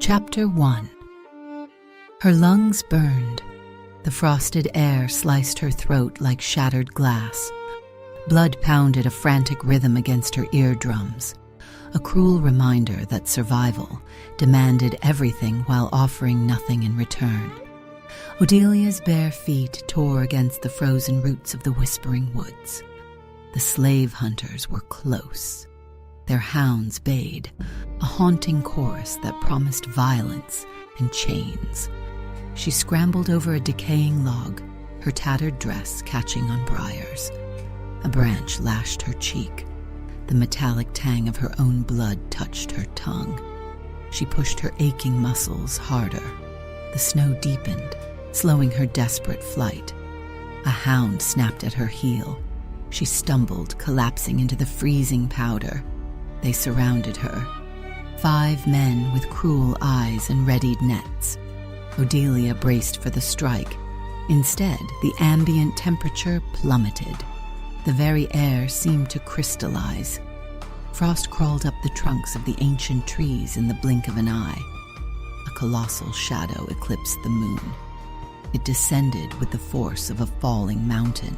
Chapter 1. Her lungs burned. The frosted air sliced her throat like shattered glass. Blood pounded a frantic rhythm against her eardrums, a cruel reminder that survival demanded everything while offering nothing in return. Odelia's bare feet tore against the frozen roots of the whispering woods. The slave hunters were close. Their hounds bayed, a haunting chorus that promised violence and chains. She scrambled over a decaying log, her tattered dress catching on briars. A branch lashed her cheek. The metallic tang of her own blood touched her tongue. She pushed her aching muscles harder. The snow deepened, slowing her desperate flight. A hound snapped at her heel. She stumbled, collapsing into the freezing powder. They surrounded her. 5 men with cruel eyes and readied nets. Odelia braced for the strike. Instead, the ambient temperature plummeted. The very air seemed to crystallize. Frost crawled up the trunks of the ancient trees in the blink of an eye. A colossal shadow eclipsed the moon. It descended with the force of a falling mountain.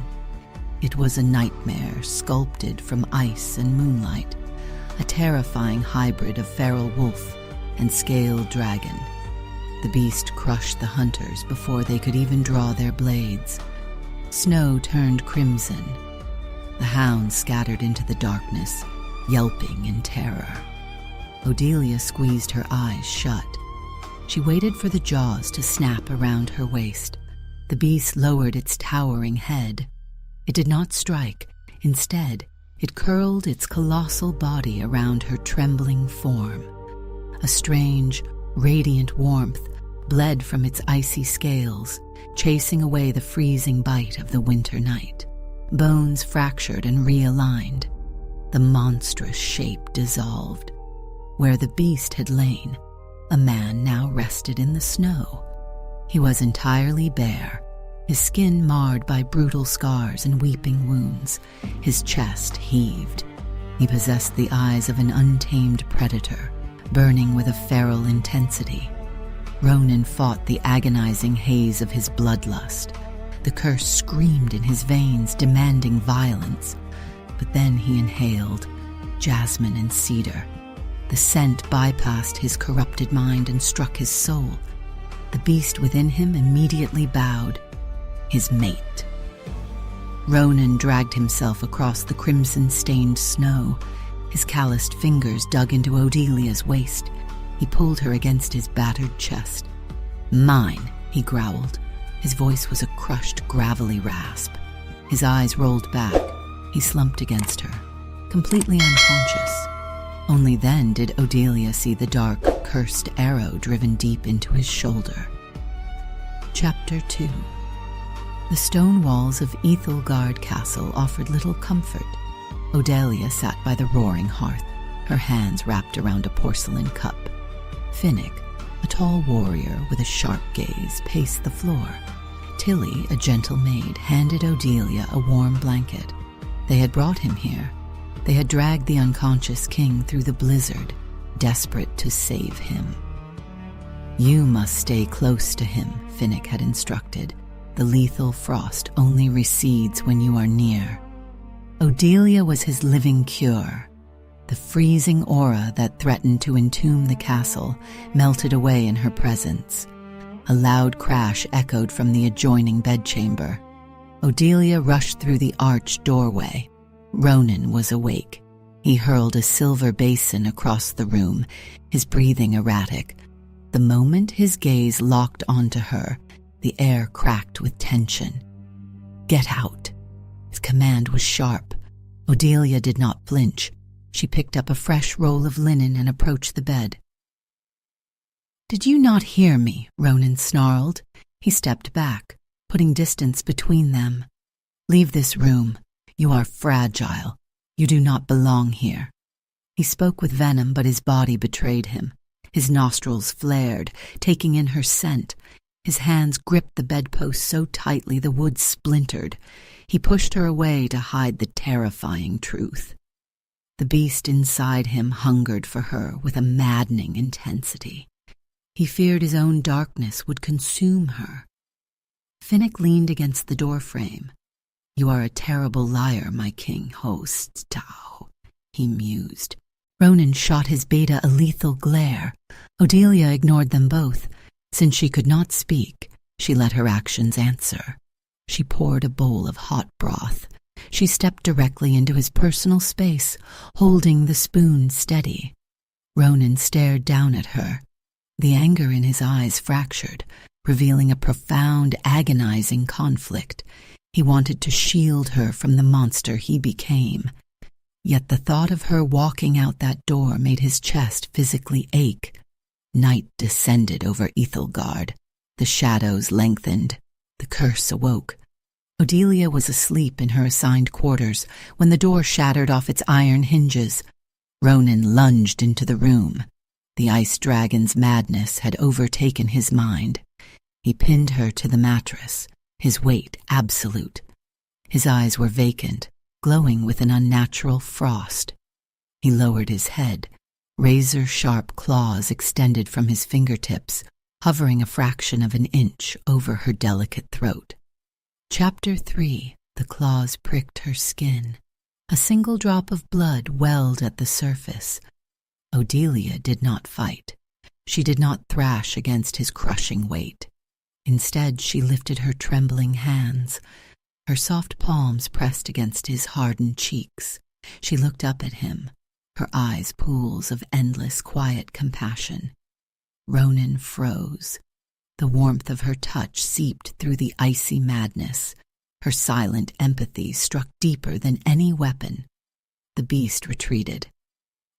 It was a nightmare sculpted from ice and moonlight, a terrifying hybrid of feral wolf and scaled dragon. The beast crushed the hunters before they could even draw their blades. Snow turned crimson. The hounds scattered into the darkness, yelping in terror. Odelia squeezed her eyes shut. She waited for the jaws to snap around her waist. The beast lowered its towering head. It did not strike. Instead, it curled its colossal body around her trembling form. A strange, radiant warmth bled from its icy scales, chasing away the freezing bite of the winter night. Bones fractured and realigned. The monstrous shape dissolved. Where the beast had lain, a man now rested in the snow. He was entirely bare, his skin marred by brutal scars and weeping wounds. His chest heaved. He possessed the eyes of an untamed predator, burning with a feral intensity. Ronan fought the agonizing haze of his bloodlust. The curse screamed in his veins, demanding violence. But then he inhaled jasmine and cedar. The scent bypassed his corrupted mind and struck his soul. The beast within him immediately bowed. His mate. Ronan dragged himself across the crimson-stained snow. His calloused fingers dug into Odelia's waist. He pulled her against his battered chest. "Mine," he growled. His voice was a crushed, gravelly rasp. His eyes rolled back. He slumped against her, completely unconscious. Only then did Odelia see the dark, cursed arrow driven deep into his shoulder. Chapter 2. The stone walls of Ethelgard Castle offered little comfort. Odelia sat by the roaring hearth, her hands wrapped around a porcelain cup. Finnick, a tall warrior with a sharp gaze, paced the floor. Tilly, a gentle maid, handed Odelia a warm blanket. They had brought him here. They had dragged the unconscious king through the blizzard, desperate to save him. "You must stay close to him," Finnick had instructed. "The lethal frost only recedes when you are near." Odelia was his living cure. The freezing aura that threatened to entomb the castle melted away in her presence. A loud crash echoed from the adjoining bedchamber. Odelia rushed through the arched doorway. Ronan was awake. He hurled a silver basin across the room, his breathing erratic. The moment his gaze locked onto her, the air cracked with tension. "Get out." His command was sharp. Odelia did not flinch. She picked up a fresh roll of linen and approached the bed. "Did you not hear me?" Ronan snarled. He stepped back, putting distance between them. "Leave this room. You are fragile. You do not belong here." He spoke with venom, but his body betrayed him. His nostrils flared, taking in her scent. His hands gripped the bedpost so tightly the wood splintered. He pushed her away to hide the terrifying truth. The beast inside him hungered for her with a maddening intensity. He feared his own darkness would consume her. Finnick leaned against the doorframe. "You are a terrible liar, my king host, Tao," he mused. Ronan shot his beta a lethal glare. Odelia ignored them both. Since she could not speak, she let her actions answer. She poured a bowl of hot broth. She stepped directly into his personal space, holding the spoon steady. Ronan stared down at her. The anger in his eyes fractured, revealing a profound, agonizing conflict. He wanted to shield her from the monster he became. Yet the thought of her walking out that door made his chest physically ache. Night descended over Ethelgard. The shadows lengthened. The curse awoke. Odelia was asleep in her assigned quarters when the door shattered off its iron hinges. Ronan lunged into the room. The ice dragon's madness had overtaken his mind. He pinned her to the mattress, his weight absolute. His eyes were vacant, glowing with an unnatural frost. He lowered his head. Razor-sharp claws extended from his fingertips, hovering a fraction of an inch over her delicate throat. Chapter 3. The claws pricked her skin. A single drop of blood welled at the surface. Odelia did not fight. She did not thrash against his crushing weight. Instead, she lifted her trembling hands. Her soft palms pressed against his hardened cheeks. She looked up at him, her eyes pools of endless, quiet compassion. Ronan froze. The warmth of her touch seeped through the icy madness. Her silent empathy struck deeper than any weapon. The beast retreated.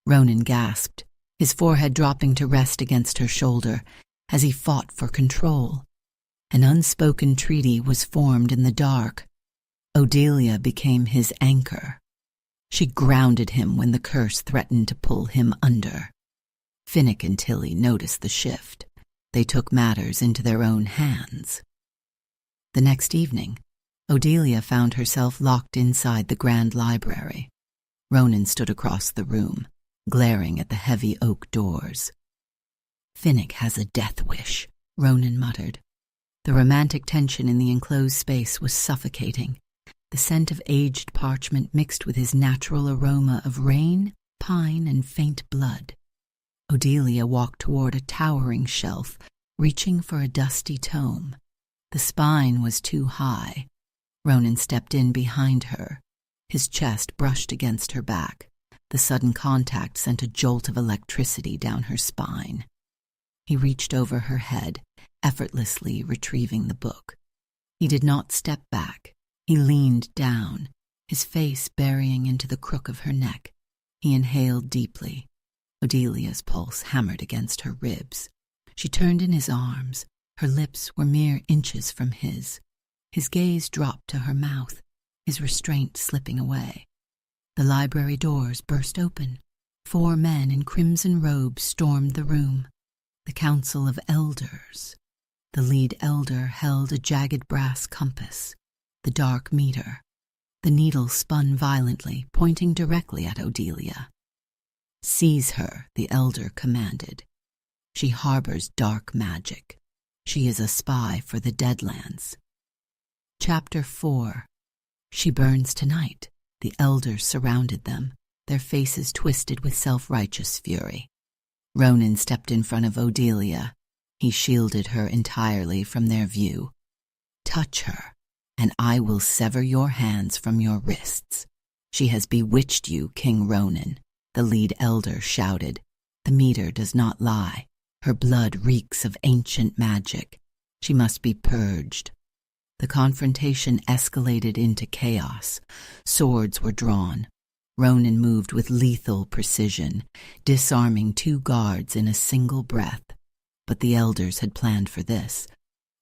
Ronan gasped, his forehead dropping to rest against her shoulder as he fought for control. An unspoken treaty was formed in the dark. Odelia became his anchor. She grounded him when the curse threatened to pull him under. Finnick and Tilly noticed the shift. They took matters into their own hands. The next evening, Odelia found herself locked inside the grand library. Ronan stood across the room, glaring at the heavy oak doors. "Finnick has a death wish," Ronan muttered. The romantic tension in the enclosed space was suffocating. The scent of aged parchment mixed with his natural aroma of rain, pine, and faint blood. Odelia walked toward a towering shelf, reaching for a dusty tome. The spine was too high. Ronan stepped in behind her. His chest brushed against her back. The sudden contact sent a jolt of electricity down her spine. He reached over her head, effortlessly retrieving the book. He did not step back. He leaned down, his face burying into the crook of her neck. He inhaled deeply. Odelia's pulse hammered against her ribs. She turned in his arms. Her lips were mere inches from his. His gaze dropped to her mouth, his restraint slipping away. The library doors burst open. 4 men in crimson robes stormed the room. The Council of Elders. The lead elder held a jagged brass compass, the dark meter. The needle spun violently, pointing directly at Odelia. "Seize her," the elder commanded. "She harbors dark magic. She is a spy for the Deadlands." Chapter 4. She burns tonight. The elders surrounded them, their faces twisted with self-righteous fury. Ronan stepped in front of Odelia. He shielded her entirely from their view. "Touch her, and I will sever your hands from your wrists. She has bewitched you, King Ronan," the lead elder shouted. "The meter does not lie. Her blood reeks of ancient magic. She must be purged." The confrontation escalated into chaos. Swords were drawn. Ronan moved with lethal precision, disarming 2 guards in a single breath. But the elders had planned for this.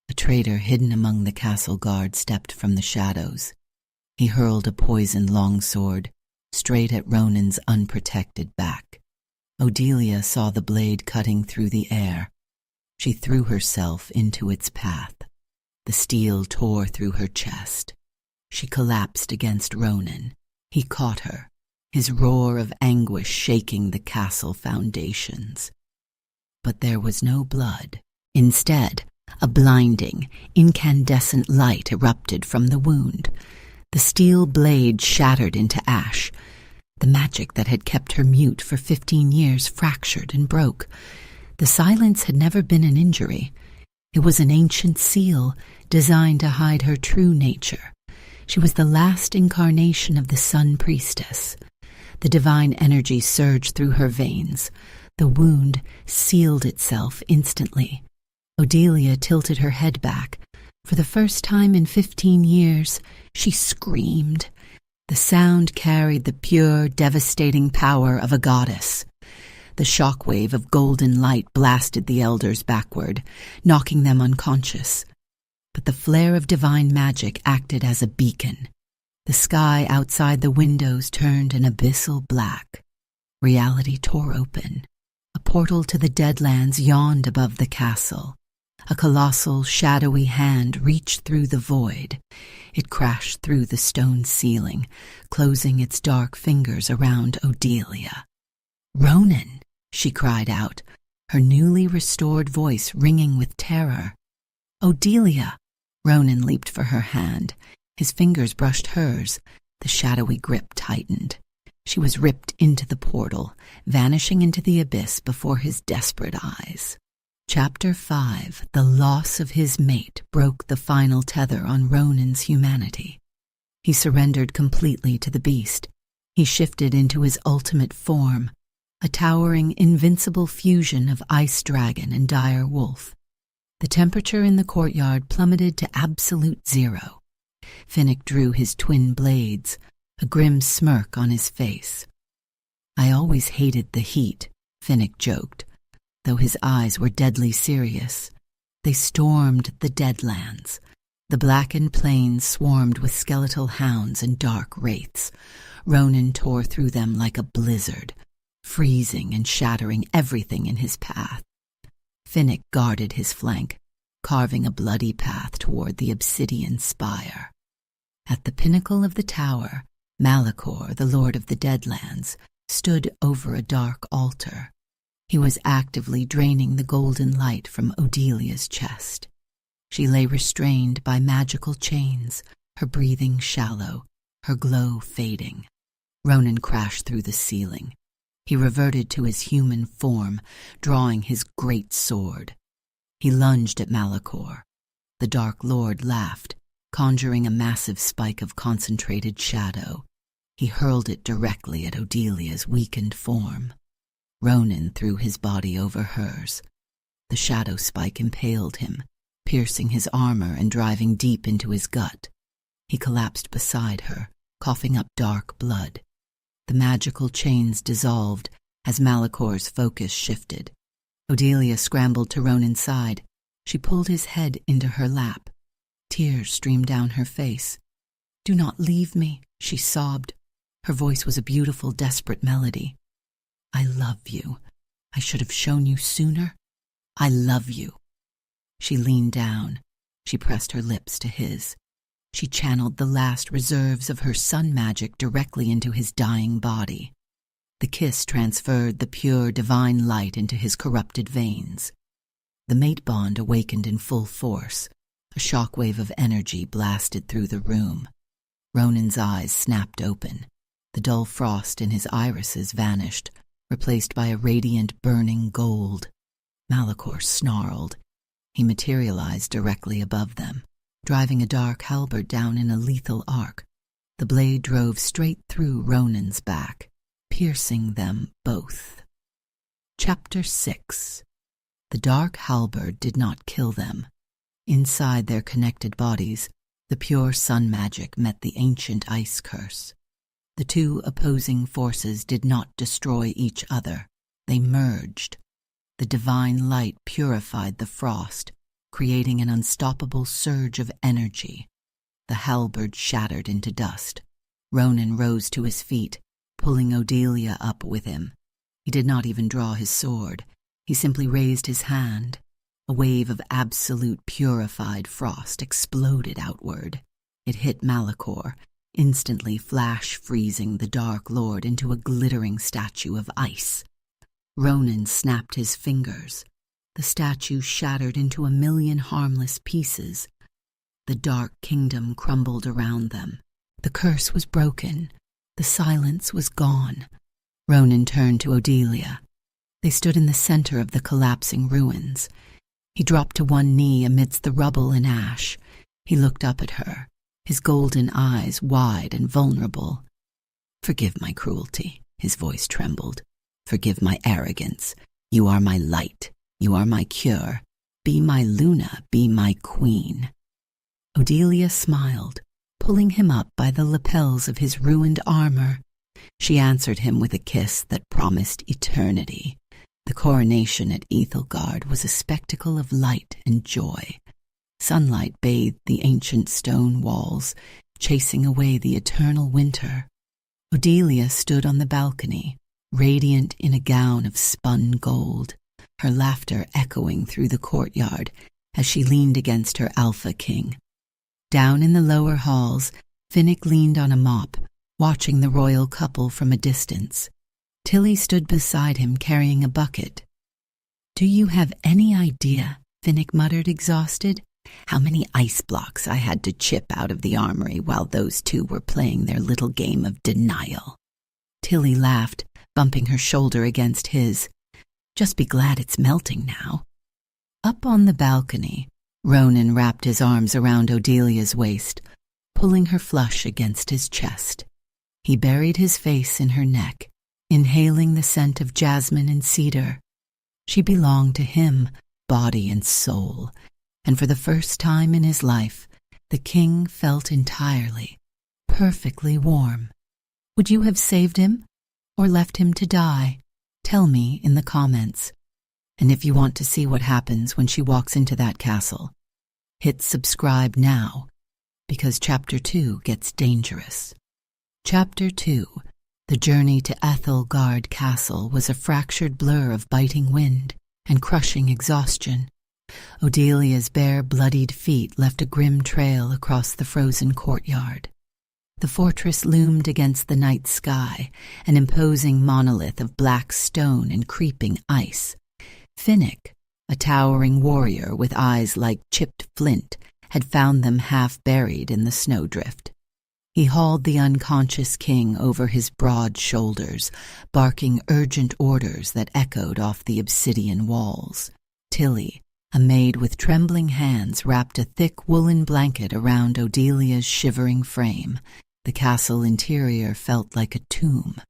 A traitor hidden among the castle guard stepped from the shadows. He hurled a poisoned longsword straight at Ronan's unprotected back. Odelia saw the blade cutting through the air. She threw herself into its path. The steel tore through her chest. She collapsed against Ronan. He caught her, his roar of anguish shaking the castle foundations. But there was no blood. Instead, a blinding, incandescent light erupted from the wound. The steel blade shattered into ash. The magic that had kept her mute for 15 years fractured and broke. The silence had never been an injury. It was an ancient seal designed to hide her true nature. She was the last incarnation of the Sun Priestess. The divine energy surged through her veins. The wound sealed itself instantly. Odelia tilted her head back. For the first time in 15 years, she screamed. The sound carried the pure, devastating power of a goddess. The shockwave of golden light blasted the elders backward, knocking them unconscious. But the flare of divine magic acted as a beacon. The sky outside the windows turned an abyssal black. Reality tore open. A portal to the Deadlands yawned above the castle. A colossal, shadowy hand reached through the void. It crashed through the stone ceiling, closing its dark fingers around Odelia. "Ronan!" she cried out, her newly restored voice ringing with terror. "Odelia!" Ronan leaped for her hand. His fingers brushed hers. The shadowy grip tightened. She was ripped into the portal, vanishing into the abyss before his desperate eyes. Chapter 5. The loss of his mate broke the final tether on Ronan's humanity. He surrendered completely to the beast. He shifted into his ultimate form, a towering, invincible fusion of ice dragon and dire wolf. The temperature in the courtyard plummeted to absolute zero. Finnick drew his twin blades, a grim smirk on his face. "I always hated the heat," Finnick joked, though his eyes were deadly serious. They stormed the Deadlands. The blackened plains swarmed with skeletal hounds and dark wraiths. Ronan tore through them like a blizzard, freezing and shattering everything in his path. Finnick guarded his flank, carving a bloody path toward the obsidian spire. At the pinnacle of the tower, Malachor, the Lord of the Deadlands, stood over a dark altar. He was actively draining the golden light from Odelia's chest. She lay restrained by magical chains, her breathing shallow, her glow fading. Ronan crashed through the ceiling. He reverted to his human form, drawing his great sword. He lunged at Malachor. The Dark Lord laughed, conjuring a massive spike of concentrated shadow. He hurled it directly at Odelia's weakened form. Ronan threw his body over hers. The shadow spike impaled him, piercing his armor and driving deep into his gut. He collapsed beside her, coughing up dark blood. The magical chains dissolved as Malachor's focus shifted. Odelia scrambled to Ronan's side. She pulled his head into her lap. Tears streamed down her face. "Do not leave me," she sobbed. Her voice was a beautiful, desperate melody. "I love you. I should have shown you sooner. I love you." She leaned down. She pressed her lips to his. She channeled the last reserves of her sun magic directly into his dying body. The kiss transferred the pure divine light into his corrupted veins. The mate bond awakened in full force. A shockwave of energy blasted through the room. Ronan's eyes snapped open. The dull frost in his irises vanished, replaced by a radiant, burning gold. Malachor snarled. He materialized directly above them, driving a dark halberd down in a lethal arc. The blade drove straight through Ronan's back, piercing them both. Chapter 6. The dark halberd did not kill them. Inside their connected bodies, the pure sun magic met the ancient ice curse. The two opposing forces did not destroy each other. They merged. The divine light purified the frost, creating an unstoppable surge of energy. The halberd shattered into dust. Ronan rose to his feet, pulling Odelia up with him. He did not even draw his sword. He simply raised his hand. A wave of absolute purified frost exploded outward. It hit Malachor, instantly flash-freezing the Dark Lord into a glittering statue of ice. Ronan snapped his fingers. The statue shattered into a million harmless pieces. The dark kingdom crumbled around them. The curse was broken. The silence was gone. Ronan turned to Odelia. They stood in the center of the collapsing ruins. He dropped to one knee amidst the rubble and ash. He looked up at her, his golden eyes wide and vulnerable. "Forgive my cruelty," his voice trembled. "Forgive my arrogance. You are my light. You are my cure. Be my Luna, be my queen." Odelia smiled, pulling him up by the lapels of his ruined armor. She answered him with a kiss that promised eternity. The coronation at Ethelgard was a spectacle of light and joy. Sunlight bathed the ancient stone walls, chasing away the eternal winter. Odelia stood on the balcony, radiant in a gown of spun gold, her laughter echoing through the courtyard as she leaned against her alpha king. Down in the lower halls, Finnick leaned on a mop, watching the royal couple from a distance. Tilly stood beside him carrying a bucket. "Do you have any idea," Finnick muttered, exhausted, "how many ice blocks I had to chip out of the armory while those two were playing their little game of denial?" Tilly laughed, bumping her shoulder against his. "Just be glad it's melting now." Up on the balcony, Ronan wrapped his arms around Odelia's waist, pulling her flush against his chest. He buried his face in her neck, inhaling the scent of jasmine and cedar. She belonged to him, body and soul, and for the first time in his life, the king felt entirely, perfectly warm. Would you have saved him, or left him to die? Tell me in the comments. And if you want to see what happens when she walks into that castle, hit subscribe now, because Chapter 2 gets dangerous. Chapter 2, The journey to Ethelgard Castle, was a fractured blur of biting wind and crushing exhaustion. Odelia's bare, bloodied feet left a grim trail across the frozen courtyard. The fortress loomed against the night sky, an imposing monolith of black stone and creeping ice. Finnick, a towering warrior with eyes like chipped flint, had found them half buried in the snowdrift. He hauled the unconscious king over his broad shoulders, barking urgent orders that echoed off the obsidian walls. Tilly, a maid with trembling hands, wrapped a thick woolen blanket around Odelia's shivering frame. The castle interior felt like a tomb.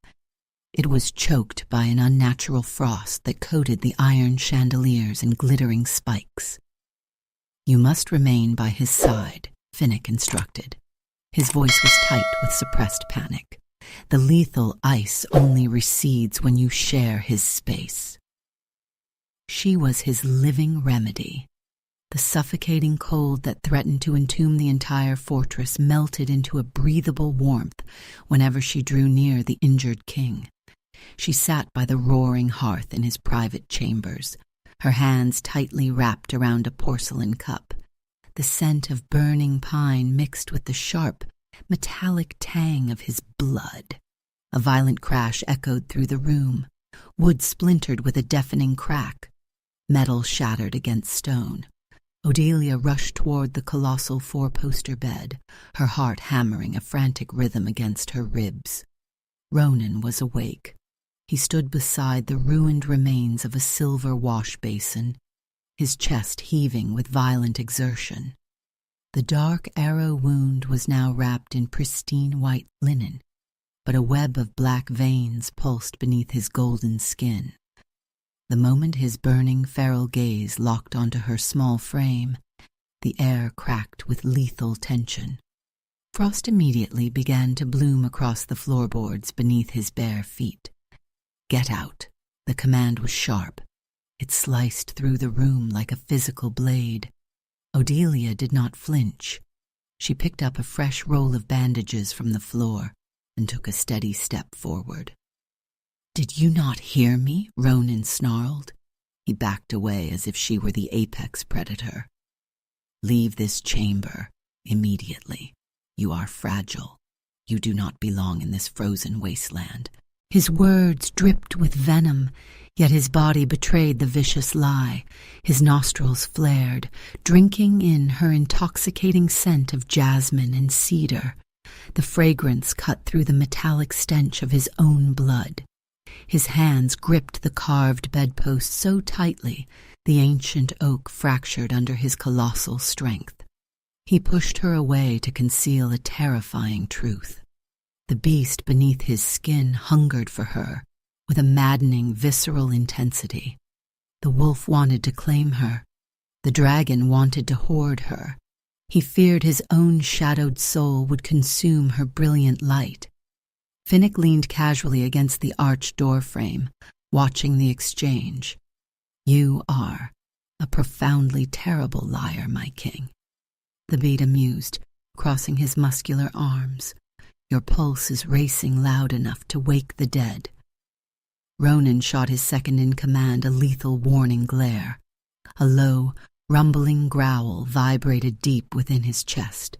It was choked by an unnatural frost that coated the iron chandeliers in glittering spikes. "You must remain by his side," Finnick instructed. His voice was tight with suppressed panic. "The lethal ice only recedes when you share his space." She was his living remedy. The suffocating cold that threatened to entomb the entire fortress melted into a breathable warmth whenever she drew near the injured king. She sat by the roaring hearth in his private chambers, her hands tightly wrapped around a porcelain cup. The scent of burning pine mixed with the sharp, metallic tang of his blood. A violent crash echoed through the room. Wood splintered with a deafening crack. Metal shattered against stone. Odelia rushed toward the colossal four-poster bed, her heart hammering a frantic rhythm against her ribs. Ronan was awake. He stood beside the ruined remains of a silver wash basin, his chest heaving with violent exertion. The dark arrow wound was now wrapped in pristine white linen, but a web of black veins pulsed beneath his golden skin. The moment his burning feral gaze locked onto her small frame, the air cracked with lethal tension. Frost immediately began to bloom across the floorboards beneath his bare feet. "Get out." The command was sharp. It sliced through the room like a physical blade. Odelia did not flinch. She picked up a fresh roll of bandages from the floor and took a steady step forward. "Did you not hear me?" Ronan snarled. He backed away as if she were the apex predator. "Leave this chamber immediately. You are fragile. You do not belong in this frozen wasteland." His words dripped with venom. Yet his body betrayed the vicious lie. His nostrils flared, drinking in her intoxicating scent of jasmine and cedar. The fragrance cut through the metallic stench of his own blood. His hands gripped the carved bedpost so tightly the ancient oak fractured under his colossal strength. He pushed her away to conceal a terrifying truth. The beast beneath his skin hungered for her with a maddening, visceral intensity. The wolf wanted to claim her. The dragon wanted to hoard her. He feared his own shadowed soul would consume her brilliant light. Finnick leaned casually against the arched doorframe, watching the exchange. "You are a profoundly terrible liar, my king." The beast mused, crossing his muscular arms. "Your pulse is racing loud enough to wake the dead." Ronan shot his second-in-command a lethal warning glare. A low, rumbling growl vibrated deep within his chest.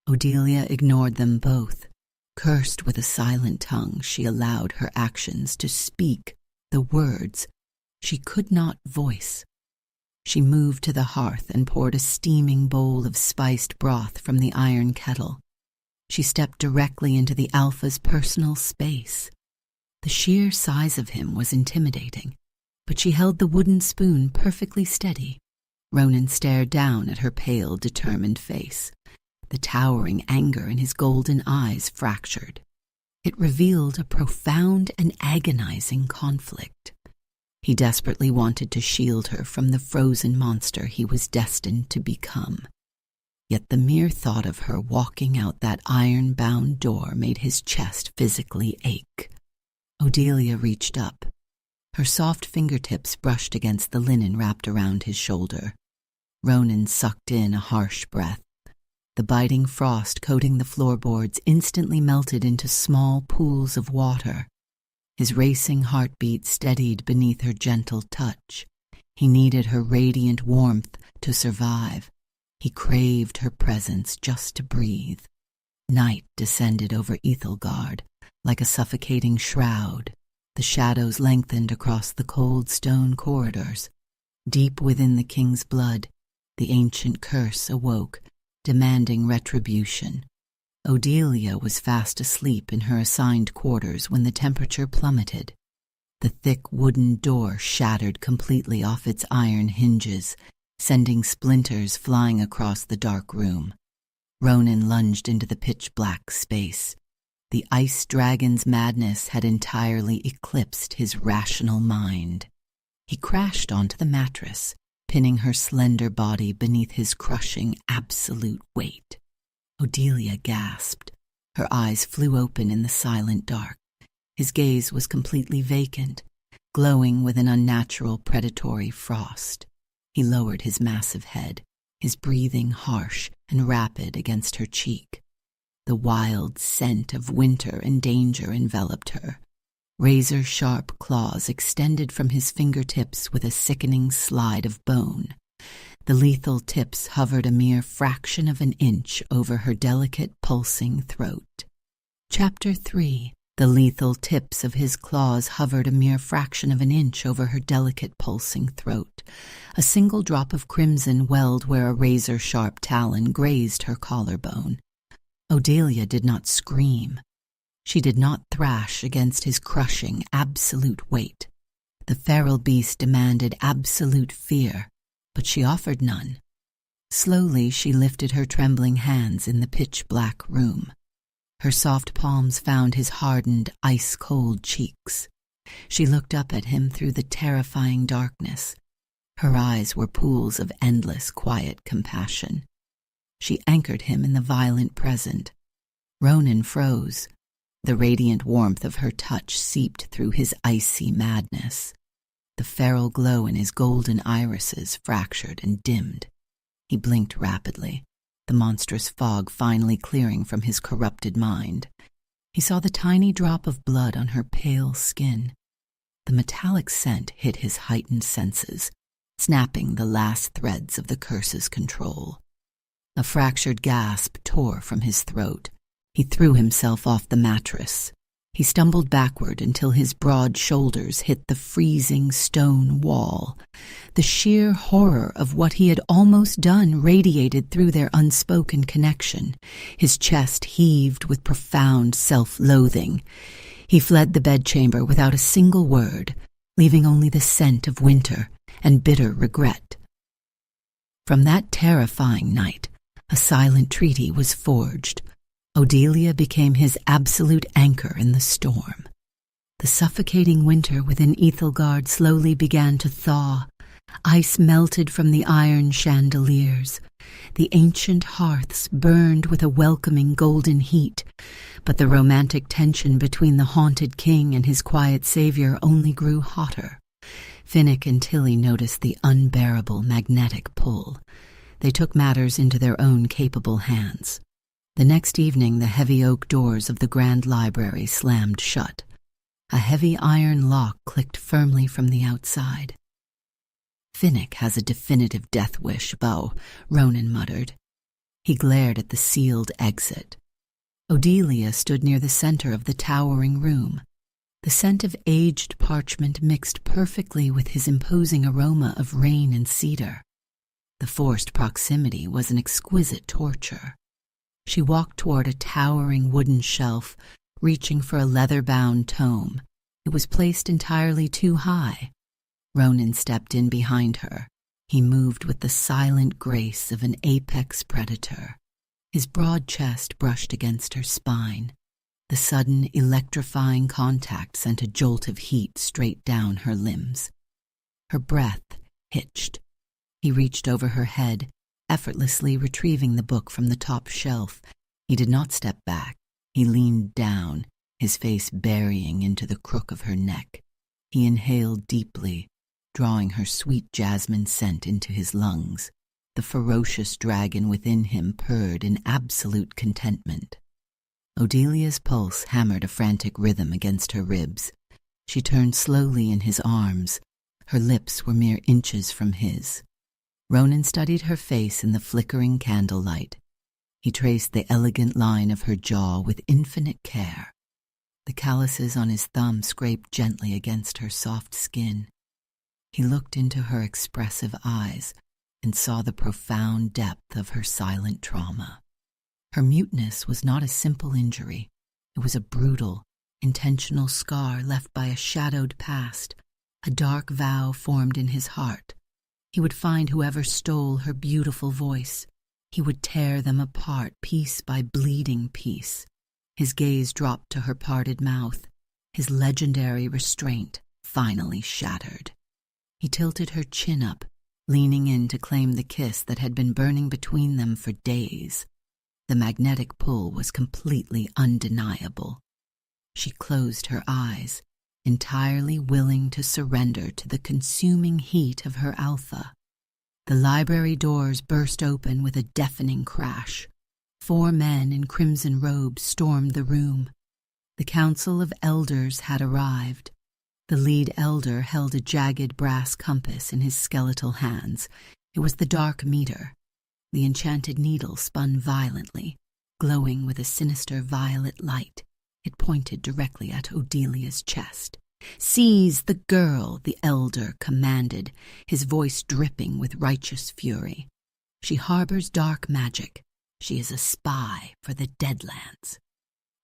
Odelia ignored them both. Cursed with a silent tongue, she allowed her actions to speak the words she could not voice. She moved to the hearth and poured a steaming bowl of spiced broth from the iron kettle. She stepped directly into the Alpha's personal space. The sheer size of him was intimidating, but she held the wooden spoon perfectly steady. Ronan stared down at her pale, determined face. The towering anger in his golden eyes fractured. It revealed a profound and agonizing conflict. He desperately wanted to shield her from the frozen monster he was destined to become. Yet the mere thought of her walking out that iron-bound door made his chest physically ache. Odelia reached up. Her soft fingertips brushed against the linen wrapped around his shoulder. Ronan sucked in a harsh breath. The biting frost coating the floorboards instantly melted into small pools of water. His racing heartbeat steadied beneath her gentle touch. He needed her radiant warmth to survive. He craved her presence just to breathe. Night descended over Ethelgard like a suffocating shroud. The shadows lengthened across the cold stone corridors. Deep within the king's blood, the ancient curse awoke, demanding retribution. Odelia was fast asleep in her assigned quarters when the temperature plummeted. The thick wooden door shattered completely off its iron hinges, sending splinters flying across the dark room. Ronan lunged into the pitch-black space. The ice dragon's madness had entirely eclipsed his rational mind. He crashed onto the mattress, pinning her slender body beneath his crushing absolute weight. Odelia gasped. Her eyes flew open in the silent dark. His gaze was completely vacant, glowing with an unnatural predatory frost. He lowered his massive head, his breathing harsh and rapid against her cheek. The wild scent of winter and danger enveloped her. Razor-sharp claws extended from his fingertips with a sickening slide of bone. The lethal tips hovered a mere fraction of an inch over her delicate, pulsing throat. Chapter 3. The lethal tips of his claws hovered a mere fraction of an inch over her delicate, pulsing throat. A single drop of crimson welled where a razor-sharp talon grazed her collarbone. Odelia did not scream. She did not thrash against his crushing, absolute weight. The feral beast demanded absolute fear, but she offered none. Slowly she lifted her trembling hands in the pitch-black room. Her soft palms found his hardened, ice-cold cheeks. She looked up at him through the terrifying darkness. Her eyes were pools of endless, quiet compassion. She anchored him in the violent present. Ronan froze. The radiant warmth of her touch seeped through his icy madness. The feral glow in his golden irises fractured and dimmed. He blinked rapidly, the monstrous fog finally clearing from his corrupted mind. He saw the tiny drop of blood on her pale skin. The metallic scent hit his heightened senses, snapping the last threads of the curse's control. A fractured gasp tore from his throat. He threw himself off the mattress. He stumbled backward until his broad shoulders hit the freezing stone wall. The sheer horror of what he had almost done radiated through their unspoken connection. His chest heaved with profound self-loathing. He fled the bedchamber without a single word, leaving only the scent of winter and bitter regret. From that terrifying night, a silent treaty was forged. Odelia became his absolute anchor in the storm. The suffocating winter within Ethelgard slowly began to thaw. Ice melted from the iron chandeliers. The ancient hearths burned with a welcoming golden heat, but the romantic tension between the haunted king and his quiet savior only grew hotter. Finnick and Tilly noticed the unbearable magnetic pull. They took matters into their own capable hands. The next evening, the heavy oak doors of the grand library slammed shut. A heavy iron lock clicked firmly from the outside. "Finnick has a definitive death wish, Beau," Ronan muttered. He glared at the sealed exit. Odelia stood near the center of the towering room. The scent of aged parchment mixed perfectly with his imposing aroma of rain and cedar. The forced proximity was an exquisite torture. She walked toward a towering wooden shelf, reaching for a leather-bound tome. It was placed entirely too high. Ronan stepped in behind her. He moved with the silent grace of an apex predator. His broad chest brushed against her spine. The sudden, electrifying contact sent a jolt of heat straight down her limbs. Her breath hitched. He reached over her head, effortlessly retrieving the book from the top shelf. He did not step back. He leaned down, his face burying into the crook of her neck. He inhaled deeply, drawing her sweet jasmine scent into his lungs. The ferocious dragon within him purred in absolute contentment. Odelia's pulse hammered a frantic rhythm against her ribs. She turned slowly in his arms. Her lips were mere inches from his. Ronan studied her face in the flickering candlelight. He traced the elegant line of her jaw with infinite care. The calluses on his thumb scraped gently against her soft skin. He looked into her expressive eyes and saw the profound depth of her silent trauma. Her muteness was not a simple injury. It was a brutal, intentional scar left by a shadowed past. A dark vow formed in his heart. He would find whoever stole her beautiful voice. He would tear them apart piece by bleeding piece. His gaze dropped to her parted mouth. His legendary restraint finally shattered. He tilted her chin up, leaning in to claim the kiss that had been burning between them for days. The magnetic pull was completely undeniable. She closed her eyes, entirely willing to surrender to the consuming heat of her alpha. The library doors burst open with a deafening crash. 4 men in crimson robes stormed the room. The Council of Elders had arrived. The lead elder held a jagged brass compass in his skeletal hands. It was the dark meter. The enchanted needle spun violently, glowing with a sinister violet light. It pointed directly at Odelia's chest. "Seize the girl," the elder commanded, his voice dripping with righteous fury. "She harbors dark magic. She is a spy for the Deadlands."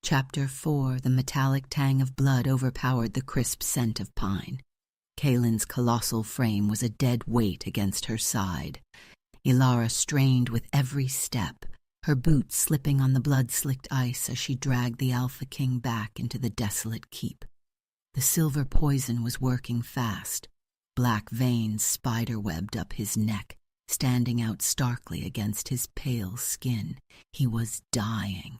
Chapter 4. The metallic tang of blood overpowered the crisp scent of pine. Kaylin's colossal frame was a dead weight against her side. Ilara strained with every step, her boots slipping on the blood-slicked ice as she dragged the Alpha King back into the desolate keep. The silver poison was working fast. Black veins spider-webbed up his neck, standing out starkly against his pale skin. He was dying.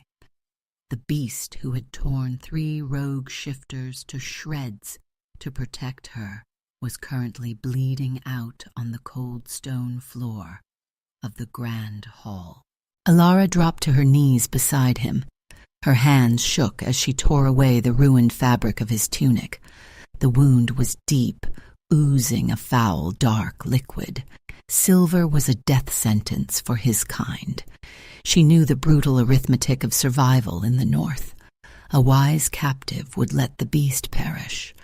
The beast who had torn 3 rogue shifters to shreds to protect her was currently bleeding out on the cold stone floor of the grand hall. Ilara dropped to her knees beside him. Her hands shook as she tore away the ruined fabric of his tunic. The wound was deep, oozing a foul, dark liquid. Silver was a death sentence for his kind. She knew the brutal arithmetic of survival in the north. A wise captive would let the beast perish.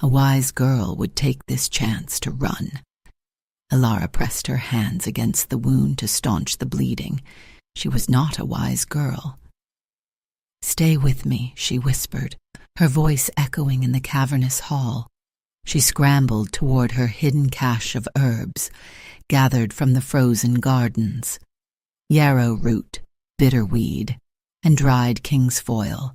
A wise girl would take this chance to run. Alara pressed her hands against the wound to staunch the bleeding. She was not a wise girl. "Stay with me," she whispered, her voice echoing in the cavernous hall. She scrambled toward her hidden cache of herbs, gathered from the frozen gardens. Yarrow root, bitterweed, and dried kingsfoil.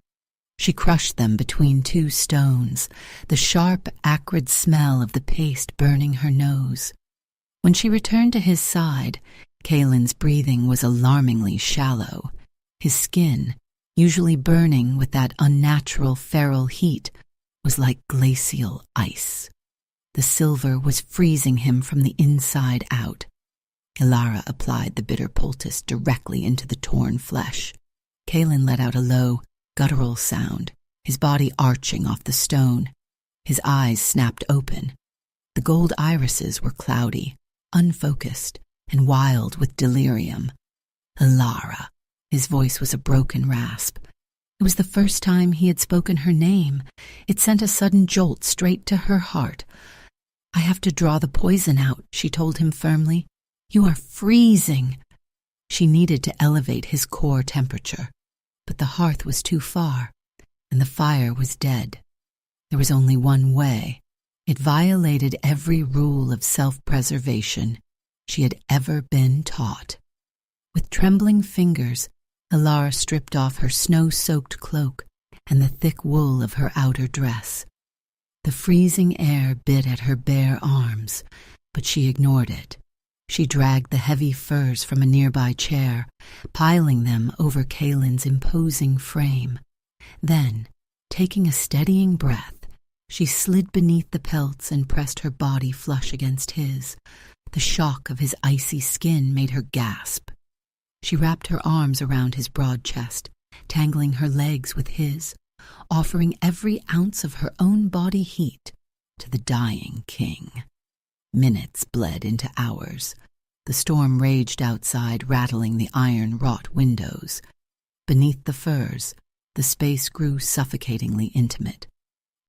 She crushed them between two stones, the sharp, acrid smell of the paste burning her nose. When she returned to his side, Kaelin's breathing was alarmingly shallow. His skin, usually burning with that unnatural feral heat, was like glacial ice. The silver was freezing him from the inside out. Alara applied the bitter poultice directly into the torn flesh. Kaelin let out a low, guttural sound, his body arching off the stone. His eyes snapped open. The gold irises were cloudy, unfocused, and wild with delirium. Alara. His voice was a broken rasp. It was the first time he had spoken her name. It sent a sudden jolt straight to her heart. "I have to draw the poison out," she told him firmly. "You are freezing." She needed to elevate his core temperature, but the hearth was too far, and the fire was dead. There was only one way. It violated every rule of self-preservation she had ever been taught. With trembling fingers, Alara stripped off her snow-soaked cloak and the thick wool of her outer dress. The freezing air bit at her bare arms, but she ignored it. She dragged the heavy furs from a nearby chair, piling them over Kaelin's imposing frame. Then, taking a steadying breath, she slid beneath the pelts and pressed her body flush against his. The shock of his icy skin made her gasp. She wrapped her arms around his broad chest, tangling her legs with his, offering every ounce of her own body heat to the dying king. Minutes bled into hours. The storm raged outside, rattling the iron-wrought windows. Beneath the furs, the space grew suffocatingly intimate.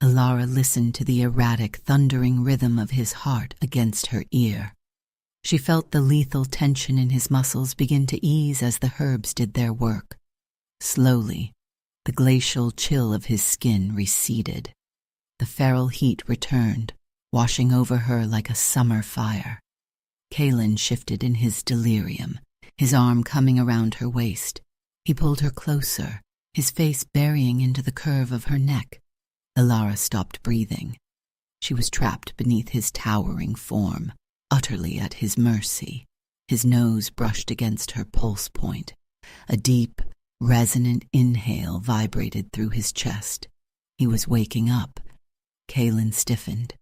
Alara listened to the erratic, thundering rhythm of his heart against her ear. She felt the lethal tension in his muscles begin to ease as the herbs did their work. Slowly, the glacial chill of his skin receded. The feral heat returned, washing over her like a summer fire. Kaelin shifted in his delirium, his arm coming around her waist. He pulled her closer, his face burying into the curve of her neck. Alara stopped breathing. She was trapped beneath his towering form, utterly at his mercy. His nose brushed against her pulse point. A deep, resonant inhale vibrated through his chest. He was waking up. Kaelin stiffened.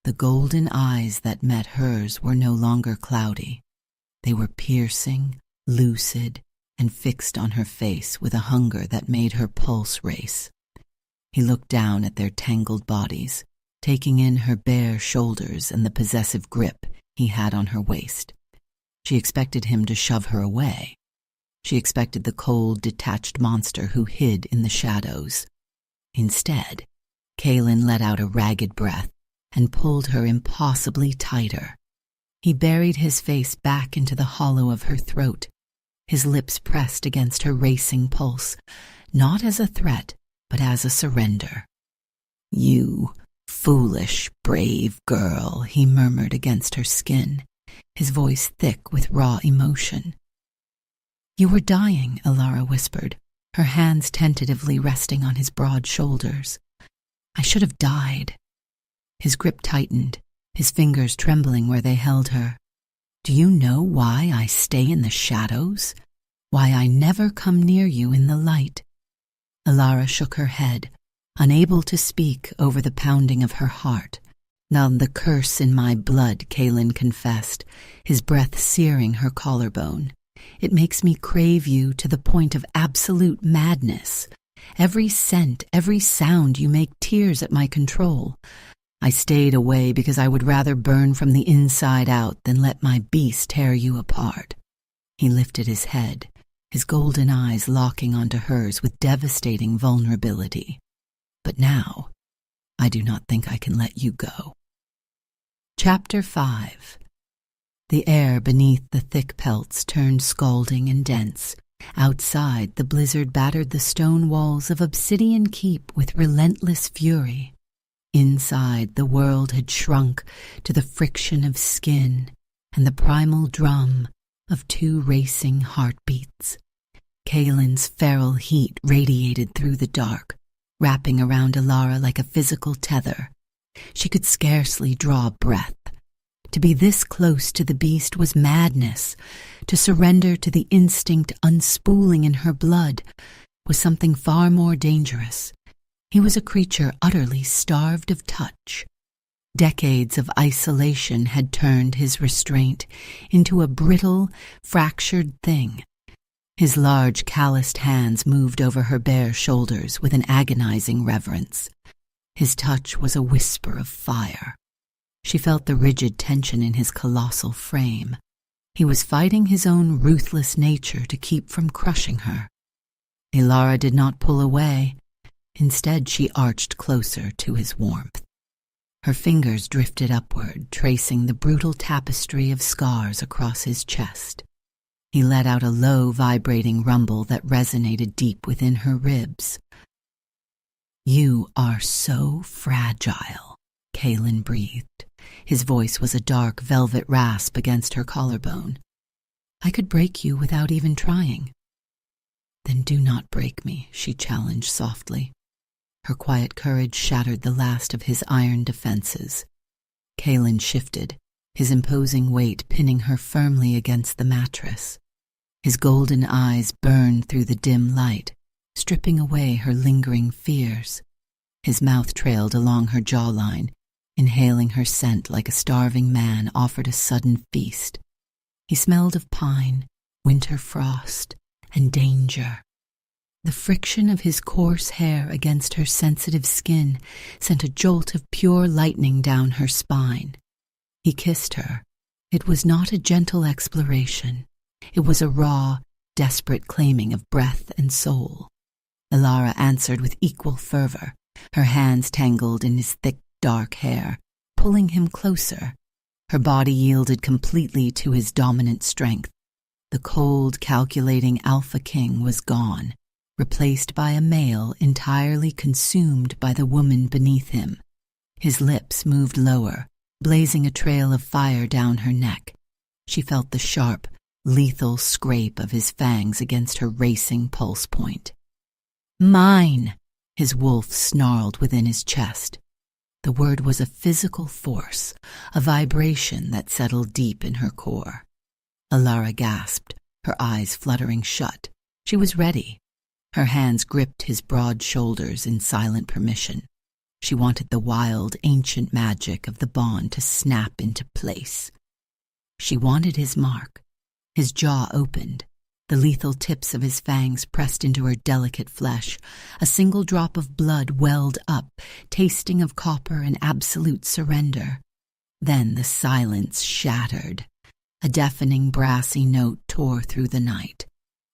The golden eyes that met hers were no longer cloudy. They were piercing, lucid, and fixed on her face with a hunger that made her pulse race. He looked down at their tangled bodies, taking in her bare shoulders and the possessive grip he had on her waist. She expected him to shove her away. She expected the cold, detached monster who hid in the shadows. Instead, Kaelin let out a ragged breath and pulled her impossibly tighter. He buried his face back into the hollow of her throat, his lips pressed against her racing pulse, not as a threat, but as a surrender. "You foolish, brave girl," he murmured against her skin, his voice thick with raw emotion. "You were dying," Alara whispered, her hands tentatively resting on his broad shoulders. "I should have died." His grip tightened, his fingers trembling where they held her. "Do you know why I stay in the shadows? Why I never come near you in the light?" Alara shook her head, unable to speak over the pounding of her heart. "Now the curse in my blood," Kaelin confessed, his breath searing her collarbone. "It makes me crave you to the point of absolute madness. Every scent, every sound you make tears at my control. I stayed away because I would rather burn from the inside out than let my beast tear you apart." He lifted his head, his golden eyes locking onto hers with devastating vulnerability. But now, I do not think I can let you go. Chapter 5. The air beneath the thick pelts turned scalding and dense. Outside, the blizzard battered the stone walls of Obsidian Keep with relentless fury. Inside, the world had shrunk to the friction of skin and the primal drum of two racing heartbeats. Kaelin's feral heat radiated through the dark, wrapping around Alara like a physical tether. She could scarcely draw breath. To be this close to the beast was madness. To surrender to the instinct unspooling in her blood was something far more dangerous. He was a creature utterly starved of touch. Decades of isolation had turned his restraint into a brittle, fractured thing. His large, calloused hands moved over her bare shoulders with an agonizing reverence. His touch was a whisper of fire. She felt the rigid tension in his colossal frame. He was fighting his own ruthless nature to keep from crushing her. Alara did not pull away. Instead, she arched closer to his warmth. Her fingers drifted upward, tracing the brutal tapestry of scars across his chest. He let out a low, vibrating rumble that resonated deep within her ribs. "You are so fragile," Kaelin breathed. His voice was a dark velvet rasp against her collarbone. "I could break you without even trying." "Then do not break me," she challenged softly. Her quiet courage shattered the last of his iron defenses. Kaelin shifted, his imposing weight pinning her firmly against the mattress. His golden eyes burned through the dim light, stripping away her lingering fears. His mouth trailed along her jawline, inhaling her scent like a starving man offered a sudden feast. He smelled of pine, winter frost, and danger. The friction of his coarse hair against her sensitive skin sent a jolt of pure lightning down her spine. He kissed her. It was not a gentle exploration. It was a raw, desperate claiming of breath and soul. Alara answered with equal fervor, her hands tangled in his thick, dark hair, pulling him closer. Her body yielded completely to his dominant strength. The cold, calculating alpha king was gone, replaced by a male entirely consumed by the woman beneath him. His lips moved lower, blazing a trail of fire down her neck. She felt the sharp, lethal scrape of his fangs against her racing pulse point. "Mine!" his wolf snarled within his chest. The word was a physical force, a vibration that settled deep in her core. Alara gasped, her eyes fluttering shut. She was ready. Her hands gripped his broad shoulders in silent permission. She wanted the wild, ancient magic of the bond to snap into place. She wanted his mark. His jaw opened. The lethal tips of his fangs pressed into her delicate flesh. A single drop of blood welled up, tasting of copper and absolute surrender. Then the silence shattered. A deafening brassy note tore through the night,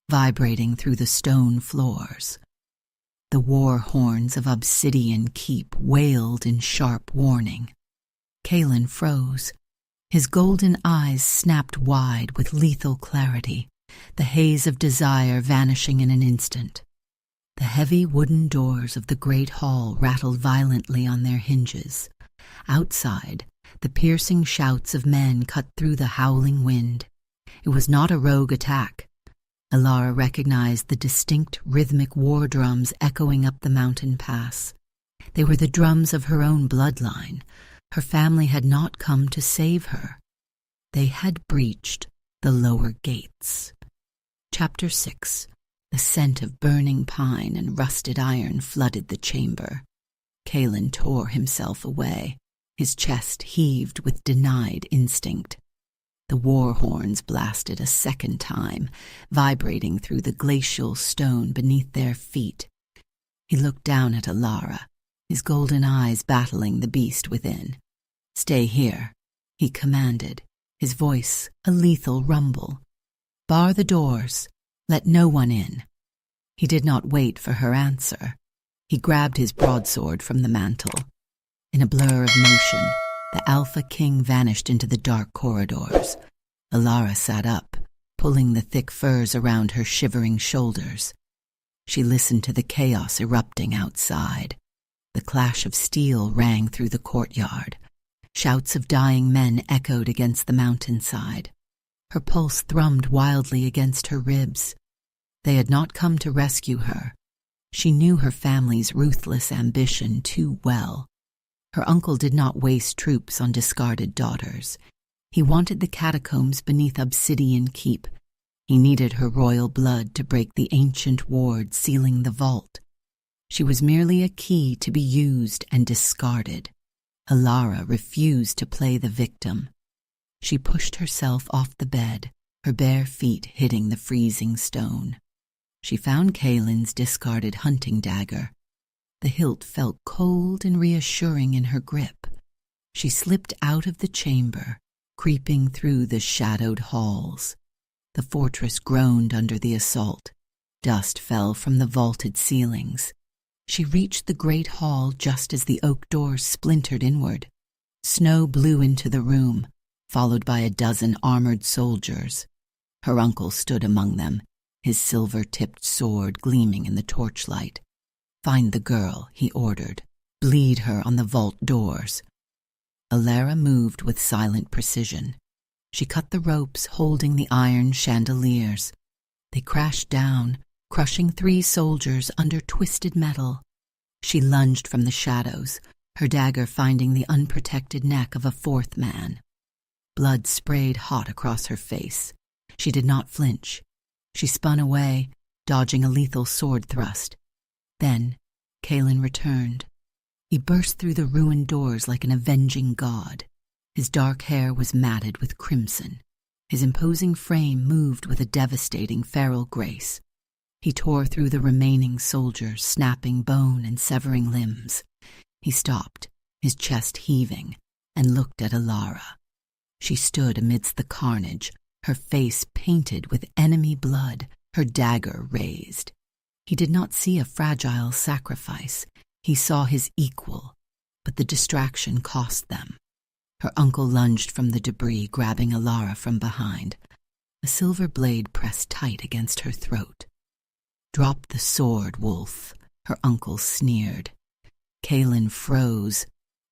vibrating through the stone floors. The war horns of Obsidian Keep wailed in sharp warning. Kaelin froze. His golden eyes snapped wide with lethal clarity, the haze of desire vanishing in an instant. The heavy wooden doors of the great hall rattled violently on their hinges. Outside, the piercing shouts of men cut through the howling wind. It was not a rogue attack. Alara recognized the distinct rhythmic war drums echoing up the mountain pass. They were the drums of her own bloodline. Her family had not come to save her. They had breached the lower gates. Chapter 6. The scent of burning pine and rusted iron flooded the chamber. Kaelin tore himself away. His chest heaved with denied instinct. The war horns blasted a second time, vibrating through the glacial stone beneath their feet. He looked down at Alara, his golden eyes battling the beast within. "Stay here," he commanded, his voice a lethal rumble. "Bar the doors. "Let no one in." He did not wait for her answer. He grabbed his broadsword from the mantle. In a blur of motion, the Alpha King vanished into the dark corridors. Alara sat up, pulling the thick furs around her shivering shoulders. She listened to the chaos erupting outside. The clash of steel rang through the courtyard. Shouts of dying men echoed against the mountainside. Her pulse thrummed wildly against her ribs. They had not come to rescue her. She knew her family's ruthless ambition too well. Her uncle did not waste troops on discarded daughters. He wanted the catacombs beneath Obsidian Keep. He needed her royal blood to break the ancient ward sealing the vault. She was merely a key to be used and discarded. Alara refused to play the victim. She pushed herself off the bed, her bare feet hitting the freezing stone. She found Kaylin's discarded hunting dagger. The hilt felt cold and reassuring in her grip. She slipped out of the chamber, creeping through the shadowed halls. The fortress groaned under the assault. Dust fell from the vaulted ceilings. She reached the great hall just as the oak doors splintered inward. Snow blew into the room, followed by a dozen armored soldiers. Her uncle stood among them, his silver-tipped sword gleaming in the torchlight. "Find the girl," he ordered. "Bleed her on the vault doors." Alara moved with silent precision. She cut the ropes holding the iron chandeliers. They crashed down, crushing 3 soldiers under twisted metal. She lunged from the shadows, her dagger finding the unprotected neck of a 4th man. Blood sprayed hot across her face. She did not flinch. She spun away, dodging a lethal sword thrust. Then, Kaylin returned. He burst through the ruined doors like an avenging god. His dark hair was matted with crimson. His imposing frame moved with a devastating feral grace. He tore through the remaining soldiers, snapping bone and severing limbs. He stopped, his chest heaving, and looked at Alara. She stood amidst the carnage, her face painted with enemy blood, her dagger raised. He did not see a fragile sacrifice. He saw his equal, but the distraction cost them. Her uncle lunged from the debris, grabbing Alara from behind. A silver blade pressed tight against her throat. "Drop the sword, wolf," her uncle sneered. Kaylin froze,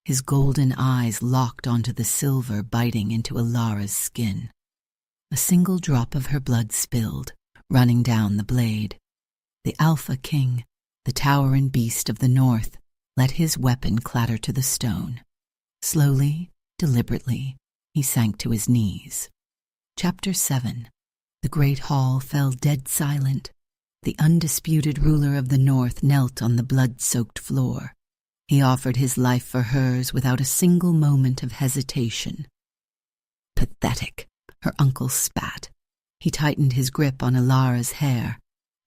his golden eyes locked onto the silver, biting into Alara's skin. A single drop of her blood spilled, running down the blade. The Alpha King, the towering beast of the north, let his weapon clatter to the stone. Slowly, deliberately, he sank to his knees. Chapter 7. The great hall fell dead silent. The undisputed ruler of the north knelt on the blood-soaked floor. He offered his life for hers without a single moment of hesitation. "Pathetic," her uncle spat. He tightened his grip on Alara's hair.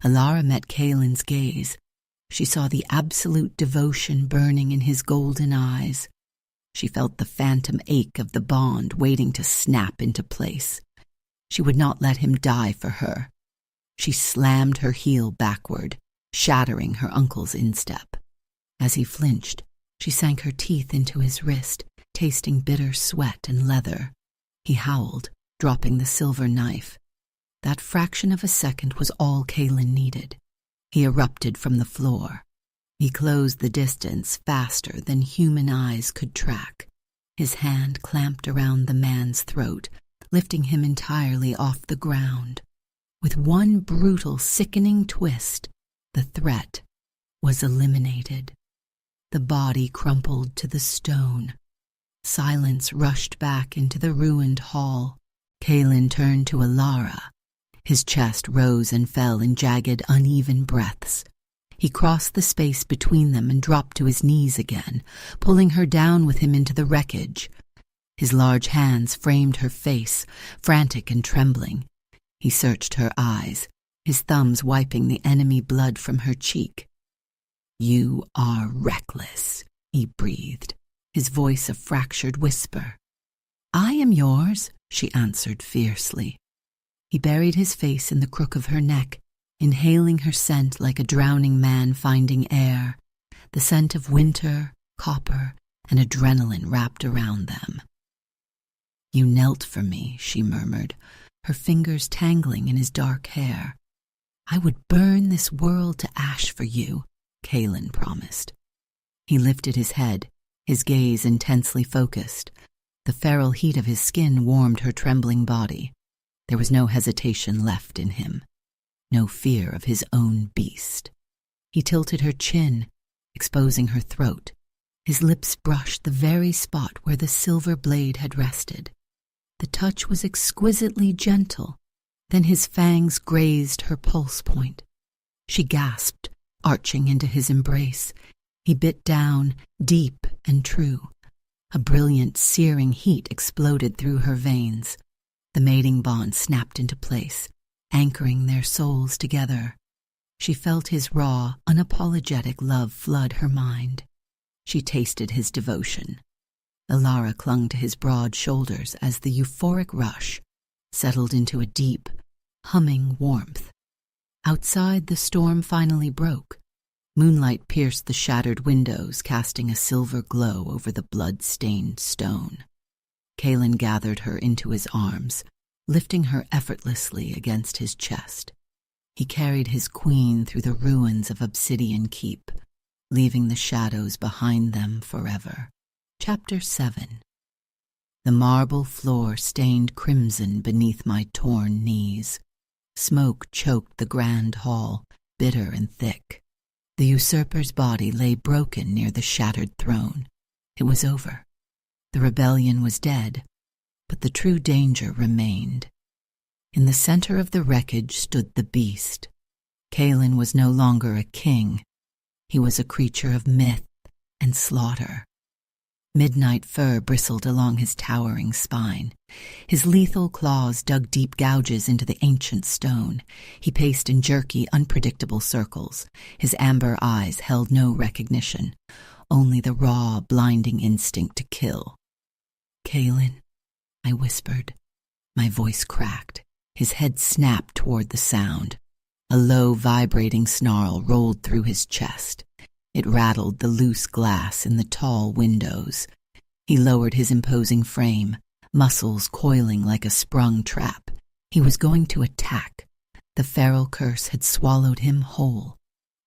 Alara met Kaylin's gaze. She saw the absolute devotion burning in his golden eyes. She felt the phantom ache of the bond waiting to snap into place. She would not let him die for her. She slammed her heel backward, shattering her uncle's instep. As he flinched, she sank her teeth into his wrist, tasting bitter sweat and leather. He howled, dropping the silver knife. That fraction of a second was all Kaylin needed. He erupted from the floor. He closed the distance faster than human eyes could track. His hand clamped around the man's throat, lifting him entirely off the ground. With one brutal, sickening twist, the threat was eliminated. The body crumpled to the stone. Silence rushed back into the ruined hall. Kaylin turned to Alara. His chest rose and fell in jagged, uneven breaths. He crossed the space between them and dropped to his knees again, pulling her down with him into the wreckage. His large hands framed her face, frantic and trembling. He searched her eyes, his thumbs wiping the enemy blood from her cheek. "You are reckless," he breathed, his voice a fractured whisper. "I am yours," she answered fiercely. He buried his face in the crook of her neck, inhaling her scent like a drowning man finding air, the scent of winter, copper, and adrenaline wrapped around them. "You knelt for me," she murmured, her fingers tangling in his dark hair. "I would burn this world to ash for you," Kaelin promised. He lifted his head, his gaze intensely focused. The feral heat of his skin warmed her trembling body. There was no hesitation left in him, no fear of his own beast. He tilted her chin, exposing her throat. His lips brushed the very spot where the silver blade had rested. The touch was exquisitely gentle. Then his fangs grazed her pulse point. She gasped, arching into his embrace. He bit down, deep and true. A brilliant, searing heat exploded through her veins. The mating bond snapped into place, anchoring their souls together. She felt his raw, unapologetic love flood her mind. She tasted his devotion. Alara clung to his broad shoulders as the euphoric rush settled into a deep, humming warmth. Outside, the storm finally broke. Moonlight pierced the shattered windows, casting a silver glow over the blood-stained stone. Kaelin gathered her into his arms, lifting her effortlessly against his chest. He carried his queen through the ruins of Obsidian Keep, leaving the shadows behind them forever. Chapter 7. The marble floor stained crimson beneath my torn knees. Smoke choked the grand hall, bitter and thick. The usurper's body lay broken near the shattered throne. It was over. The rebellion was dead, but the true danger remained. In the center of the wreckage stood the beast. Kaelin was no longer a king. He was a creature of myth and slaughter. Midnight fur bristled along his towering spine. His lethal claws dug deep gouges into the ancient stone. He paced in jerky, unpredictable circles. His amber eyes held no recognition, only the raw, blinding instinct to kill. "Kaelin," I whispered. My voice cracked. His head snapped toward the sound. A low, vibrating snarl rolled through his chest. It rattled the loose glass in the tall windows. He lowered his imposing frame, muscles coiling like a sprung trap. He was going to attack. The feral curse had swallowed him whole.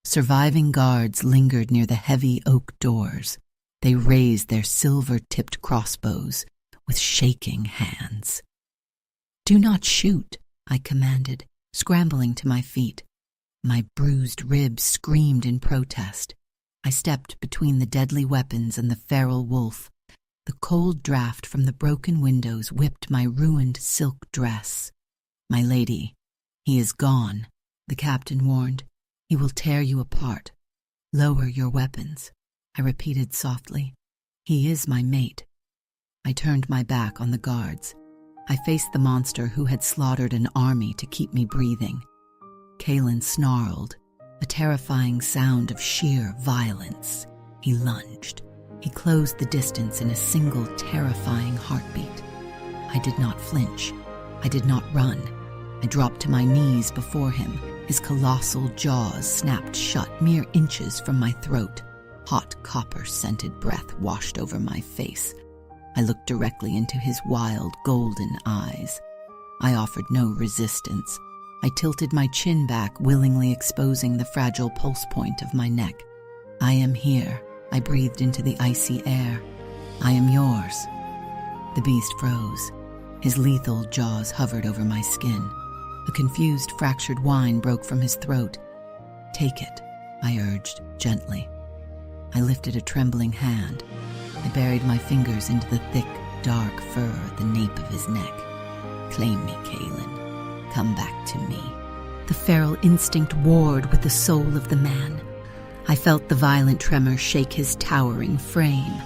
Surviving guards lingered near the heavy oak doors. They raised their silver-tipped crossbows with shaking hands. "Do not shoot," I commanded, scrambling to my feet. My bruised ribs screamed in protest. I stepped between the deadly weapons and the feral wolf. The cold draft from the broken windows whipped my ruined silk dress. "My lady, he is gone," the captain warned. "He will tear you apart. Lower your weapons," I repeated softly. "He is my mate." I turned my back on the guards. I faced the monster who had slaughtered an army to keep me breathing. Kaelin snarled, a terrifying sound of sheer violence. He lunged. He closed the distance in a single terrifying heartbeat. I did not flinch. I did not run. I dropped to my knees before him. His colossal jaws snapped shut mere inches from my throat. Hot copper-scented breath washed over my face. I looked directly into his wild, golden eyes. I offered no resistance. I tilted my chin back, willingly exposing the fragile pulse point of my neck. "I am here," I breathed into the icy air. "I am yours." The beast froze. His lethal jaws hovered over my skin. A confused, fractured whine broke from his throat. "Take it," I urged, gently. I lifted a trembling hand. I buried my fingers into the thick, dark fur at the nape of his neck. "Claim me, Kaelin. Come back to me." The feral instinct warred with the soul of the man. I felt the violent tremor shake his towering frame.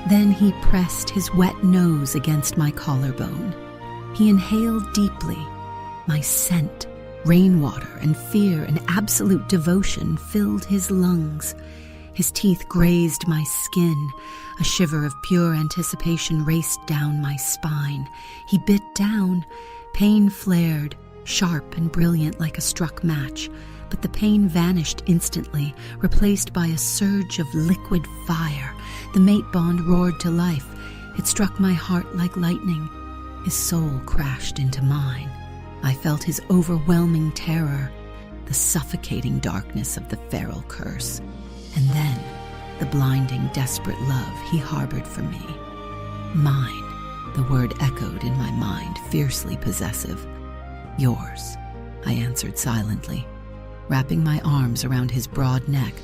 Then he pressed his wet nose against my collarbone. He inhaled deeply. My scent, rainwater, and fear and absolute devotion filled his lungs. His teeth grazed my skin. A shiver of pure anticipation raced down my spine. He bit down, Pain flared, sharp and brilliant like a struck match, but the pain vanished instantly, replaced by a surge of liquid fire. The mate bond roared to life. It struck my heart like lightning. His soul crashed into mine. I felt his overwhelming terror, the suffocating darkness of the feral curse, and then the blinding, desperate love he harbored for me. Mine, the word echoed in my mind, fiercely possessive. Yours, I answered silently, wrapping my arms around his broad neck.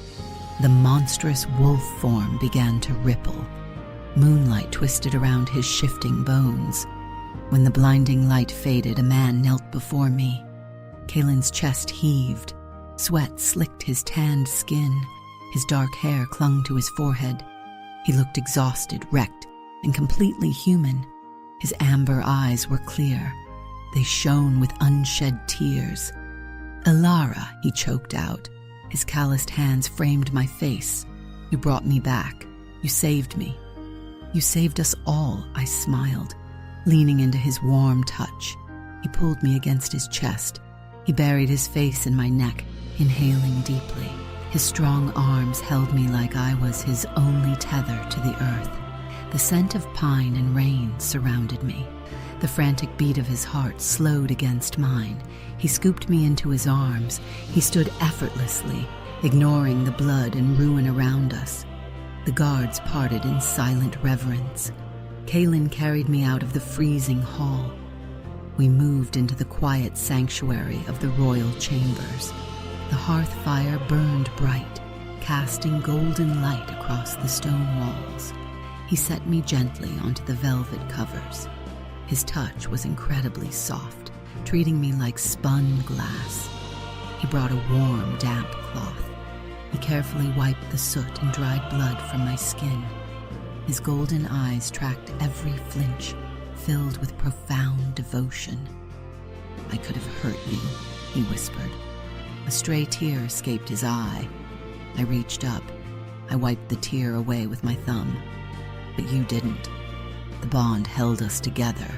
The monstrous wolf form began to ripple. Moonlight twisted around his shifting bones. When the blinding light faded, a man knelt before me. Kalen's chest heaved. Sweat slicked his tanned skin. His dark hair clung to his forehead. He looked exhausted, wrecked, and completely human. His amber eyes were clear. They shone with unshed tears. "Elara," he choked out. His calloused hands framed my face. "You brought me back. You saved me." "You saved us all," I smiled, leaning into his warm touch. He pulled me against his chest. He buried his face in my neck, inhaling deeply. His strong arms held me like I was his only tether to the earth. The scent of pine and rain surrounded me. The frantic beat of his heart slowed against mine. He scooped me into his arms. He stood effortlessly, ignoring the blood and ruin around us. The guards parted in silent reverence. Kalen carried me out of the freezing hall. We moved into the quiet sanctuary of the royal chambers. The hearth fire burned bright, casting golden light across the stone walls. He set me gently onto the velvet covers. His touch was incredibly soft, treating me like spun glass. He brought a warm, damp cloth. He carefully wiped the soot and dried blood from my skin. His golden eyes tracked every flinch, filled with profound devotion. "I could have hurt you," he whispered. A stray tear escaped his eye. I reached up. I wiped the tear away with my thumb. "But you didn't. The bond held us together."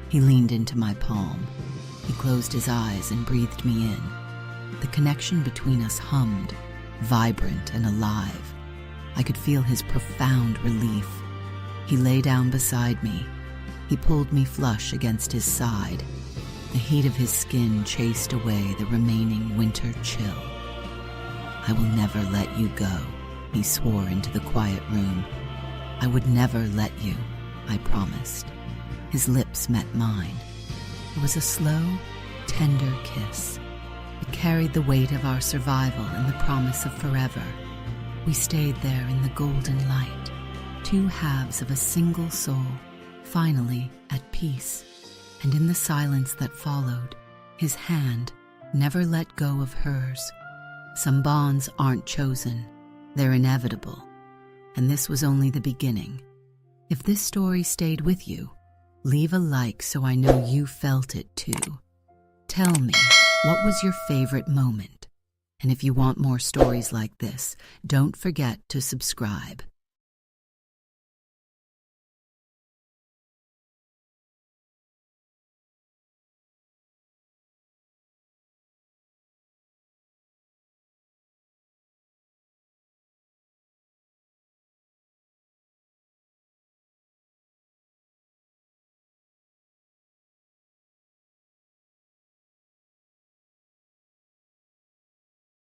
He leaned into my palm. He closed his eyes and breathed me in. The connection between us hummed, vibrant and alive. I could feel his profound relief. He lay down beside me. He pulled me flush against his side. The heat of his skin chased away the remaining winter chill. "I will never let you go," he swore into the quiet room. "I would never let you," I promised. His lips met mine. It was a slow, tender kiss. It carried the weight of our survival and the promise of forever. We stayed there in the golden light, two halves of a single soul, finally at peace. And in the silence that followed, his hand never let go of hers. Some bonds aren't chosen, they're inevitable. And this was only the beginning. If this story stayed with you, leave a like so I know you felt it too. Tell me, what was your favorite moment? And if you want more stories like this, don't forget to subscribe.